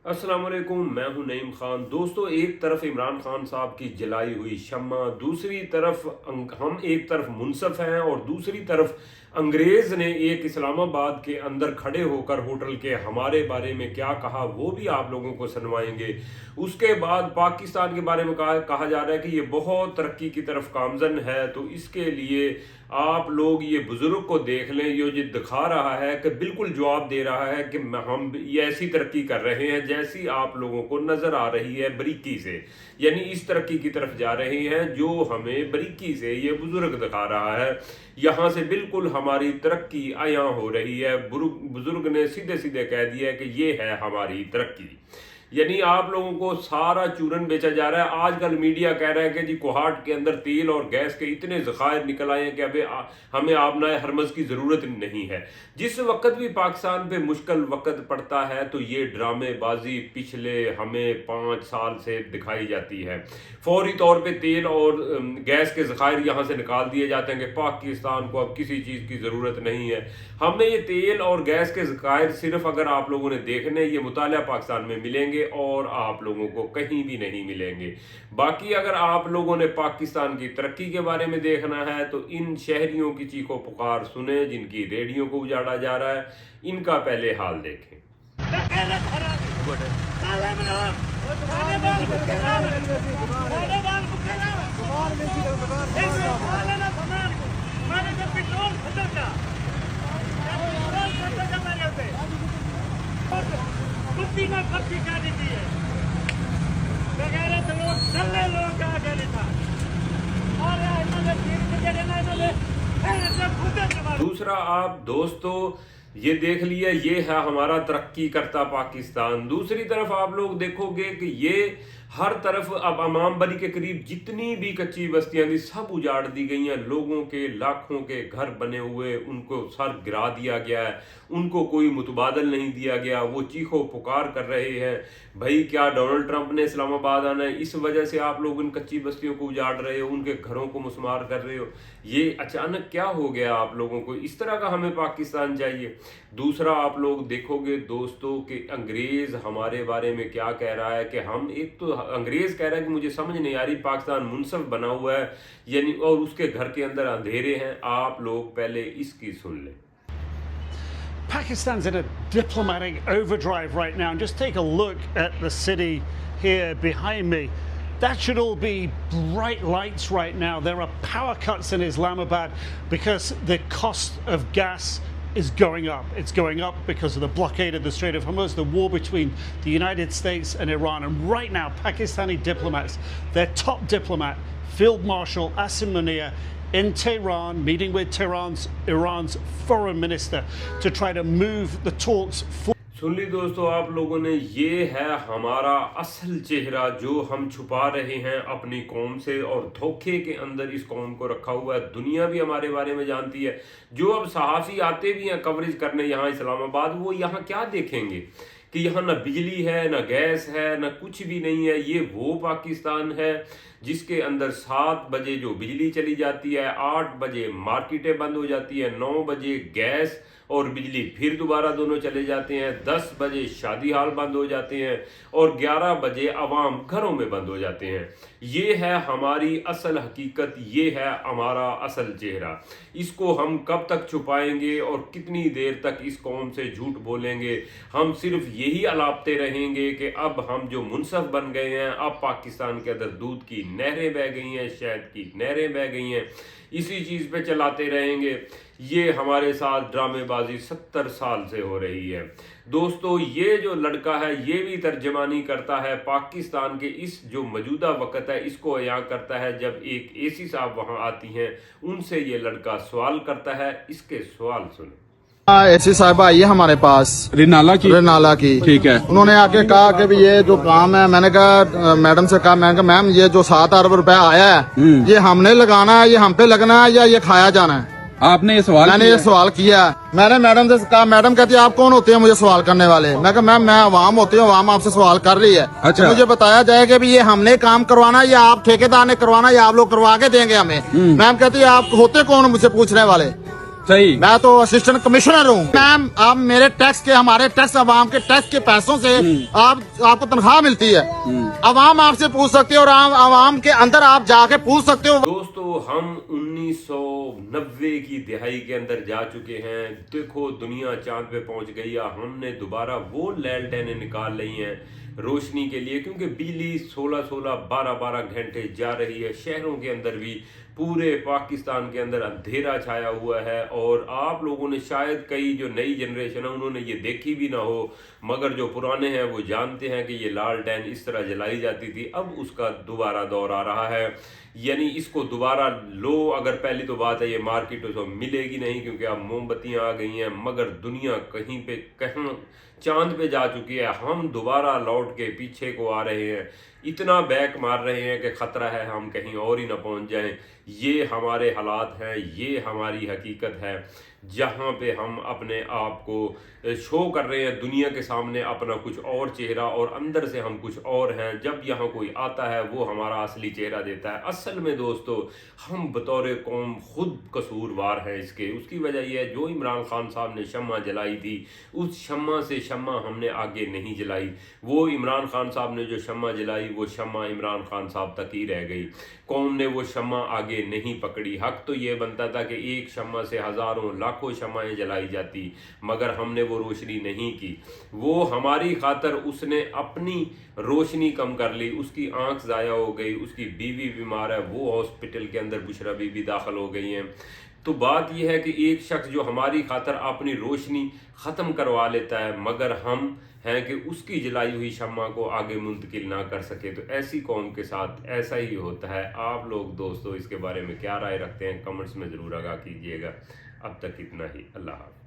अस्सलाम वालेकुम, मैं हूं नईम खान। दोस्तों, एक तरफ इमरान खान साहब की जलाई हुई शम्मा, दूसरी तरफ हम एक तरफ मुनसफ हैं और दूसरी तरफ अंग्रेज ने एक इस्लामाबाद के अंदर खड़े होकर होटल के हमारे बारे में क्या कहा वो भी आप लोगों को सुनवाएंगे। उसके बाद पाकिस्तान के बारे में कहा जा रहा है कि ये बहुत तरक्की की तरफ गामजन है, तो इसके लिए आप लोग ये बुजुर्ग को देख लें, ये दिखा रहा है कि बिल्कुल जवाब दे रहा है कि हम ये ऐसी तरक्की कर रहे हैं जैसी आप लोगों को नजर आ रही है बारीकी से, यानी इस तरक्की की तरफ जा रहे हैं जो हमें बारीकी से ये बुजुर्ग दिखा रहा है। यहाँ से बिल्कुल हमारी तरक्की आया हो रही है। बुजुर्ग ने सीधे सीधे कह दिया कि ये है हमारी तरक्की, यानी आप लोगों को सारा चूरन बेचा जा रहा है। आजकल मीडिया कह रहा है कि जी कोहाट के अंदर तेल और गैस के इतने ज़खायर निकल आए हैं कि अभी हमें आबनाए हरमज़ की ज़रूरत नहीं है। जिस वक्त भी पाकिस्तान पे मुश्किल वक्त पड़ता है तो ये ड्रामेबाजी पिछले हमें 5 साल से दिखाई जाती है। फौरी तौर पे तेल और गैस के ज़खायर यहाँ से निकाल दिए जाते हैं कि पाकिस्तान को अब किसी चीज़ की ज़रूरत नहीं है। हमें ये तेल और गैस के ज़खायर सिर्फ अगर आप लोगों ने देखने, ये मुतालिया पाकिस्तान में मिलेंगे और आप लोगों को कहीं भी नहीं मिलेंगे। बाकी अगर आप लोगों ने पाकिस्तान की तरक्की के बारे में देखना है तो इन शहरियों की चीखों पुकार सुने जिनकी रेडियो को उजाड़ा जा रहा है। इनका पहले हाल देखें। दूसरा, आप दोस्तों ये देख लिया, ये है हमारा तरक्की करता पाकिस्तान। दूसरी तरफ आप लोग देखोगे कि ये हर तरफ अब अमाम बरी के करीब जितनी भी कच्ची बस्तियां थी सब उजाड़ दी गई हैं। लोगों के लाखों के घर बने हुए, उनको सर गिरा दिया गया है, उनको कोई मुतबादल नहीं दिया गया। वो चीखो पुकार कर रहे हैं, भाई क्या डोनाल्ड ट्रंप ने इस्लामाबाद आना है, इस वजह से आप लोग उन कच्ची बस्तियों को उजाड़ रहे हो, उनके घरों को मुसमार कर रहे हो। ये अचानक क्या हो गया आप लोगों को? इस तरह का हमें पाकिस्तान चाहिए। दूसरा, आप लोग देखोगे दोस्तों कि अंग्रेज हमारे बारे में क्या कह रहा है कि हम, एक तो अंग्रेज कह रहा है कि मुझे समझ नहीं आ रही, पाकिस्तान मुनसफ बना हुआ है यानी, और उसके घर के अंदर अंधेरे हैं। आप लोग पहले इसकी सुन लें। Pakistan's in a diplomatic overdrive right now, and just take a look at the city here behind me. That should all be bright lights right now. There are power cuts in Islamabad because the cost of gas is going up. It's going up because of the blockade of the Strait of Hormuz, the war between the United States and Iran. And right now, Pakistani diplomats, their top diplomat, Field Marshal Asim Munir, in Tehran, meeting with Iran's foreign minister to try to move the talks forward. सुन ली दोस्तों आप लोगों ने, ये है हमारा असल चेहरा जो हम छुपा रहे हैं अपनी कौम से, और धोखे के अंदर इस कौम को रखा हुआ है। दुनिया भी हमारे बारे में जानती है। जो अब सहाफ़ी आते भी हैं कवरेज करने यहाँ इस्लामाबाद, वो यहाँ क्या देखेंगे कि यहाँ ना बिजली है, ना गैस है, ना कुछ भी नहीं है। ये वो पाकिस्तान है जिसके अंदर 7 बजे जो बिजली चली जाती है, 8 बजे मार्केटें बंद हो जाती है, 9 बजे गैस और बिजली फिर दोबारा दोनों चले जाते हैं, 10 बजे शादी हाल बंद हो जाते हैं और 11 बजे अवाम घरों में बंद हो जाते हैं। ये है हमारी असल हकीकत, ये है हमारा असल चेहरा। इसको हम कब तक छुपाएंगे और कितनी देर तक इस कौम से झूठ बोलेंगे? हम सिर्फ यही अलापते रहेंगे कि अब हम जो मुनसफ बन गए हैं, अब पाकिस्तान के अंदर दूध की नहरें बह गई हैं, शहद की नहरें बह गई हैं, इसी चीज़ पे चलाते रहेंगे। ये हमारे साथ ड्रामेबाजी 70 साल से हो रही है। दोस्तों, ये जो लड़का है ये भी तर्जमानी करता है पाकिस्तान के इस जो मौजूदा वक्त है, इसको यहाँ करता है। जब एक एसी साहब वहाँ आती हैं, उनसे ये लड़का सवाल करता है। इसके सवाल सुनो। एसी साहब आई है हमारे पास, रिनाला की। ठीक है। उन्होंने आके कहा कि भी ये जो काम है, मैंने कहा मैडम से कहा, मैंने कहा मैम ये जो 7 अरब रुपया आया है ये हमने लगाना है, ये हम पे लगना है या ये खाया जाना है? आपने ये सवाल मैंने ये सवाल किया। मैंने मैडम से कहा, मैडम कहती है आप कौन होते हैं मुझे सवाल करने वाले? मैं कहा मैम मैं अवाम होती हूँ, अवाम आपसे सवाल कर रही है। अच्छा। तो मुझे बताया जाए कि भी ये हमने काम करवाना या आप ठेकेदार ने करवाना या आप लोग करवा के देंगे हमें? मैम कहती है आप होते कौन मुझसे पूछने वाले? सही। मैं तो असिस्टेंट कमिश्नर हूँ। मैम आप मेरे टैक्स के, हमारे टैक्स, अवाम के टैक्स के पैसों से आपको तनख्वाह मिलती है। अवाम आपसे पूछ सकती है और अवाम के अंदर आप जाके पूछ सकते हो। दोस्तों हम 1990 की दिहाई के अंदर जा चुके हैं। देखो दुनिया चांद पे पहुंच गई है। हमने दोबारा वो लैलटेनें निकाल ली हैं रोशनी के लिए, क्योंकि बिजली 16-16 12-12 घंटे जा रही है। शहरों के अंदर भी, पूरे पाकिस्तान के अंदर अंधेरा छाया हुआ है। और आप लोगों ने शायद, कई जो नई जनरेशन है उन्होंने ये देखी भी ना हो, मगर जो पुराने हैं वो जानते हैं कि ये लालटेन इस तरह जलाई जाती थी। अब उसका दोबारा दौर आ रहा है, यानी इसको दोबारा लो। अगर पहली तो बात है ये मार्केटों से मिलेगी नहीं, क्योंकि अब मोमबत्तियां आ गई हैं, मगर दुनिया कहीं पे कहीं चांद पे जा चुकी है। हम दोबारा लौट के पीछे को आ रहे हैं, इतना बैक मार रहे हैं कि खतरा है हम कहीं और ही ना पहुंच जाएं। ये हमारे हालात हैं, ये हमारी हकीकत है, जहां पे हम अपने आप को शो कर रहे हैं दुनिया के सामने, अपना कुछ और चेहरा, और अंदर से हम कुछ और हैं। जब यहाँ कोई आता है वो हमारा असली चेहरा देता है। असल में दोस्तों हम बतौर कौम खुद कसूरवार हैं इसके। उसकी वजह यह है, जो इमरान खान साहब ने शम्मा जलाई थी, उस शम्मा से शम्मा हमने आगे नहीं जलाई। वो इमरान खान साहब ने जो शम्मा जलाई, वो शम्मा इमरान खान साहब तक ही रह गई। कौम ने वो शम्मा आगे नहीं पकड़ी। हक तो ये बनता था कि एक शम्मा से हज़ारों लाखों शम्माएं जलाई जाती, मगर हमने वो रोशनी नहीं की। वो हमारी खातर उसने अपनी रोशनी कम कर ली, उसकी आंख ज़ाया हो गई, उसकी बीवी बीमार है, वो हॉस्पिटल के अंदर बुशरा बीबी दाखिल हो गई हैं। तो बात यह है कि एक शख्स जो हमारी खातर अपनी रोशनी ख़त्म करवा लेता है, मगर हम हैं कि उसकी जलाई हुई शम्मा को आगे मुंतकिल ना कर सके। तो ऐसी कौम के साथ ऐसा ही होता है। आप लोग दोस्तों इसके बारे में क्या राय रखते हैं, कमेंट्स में ज़रूर आगाह कीजिएगा। अब तक इतना ही। अल्लाह हाफ़िज़।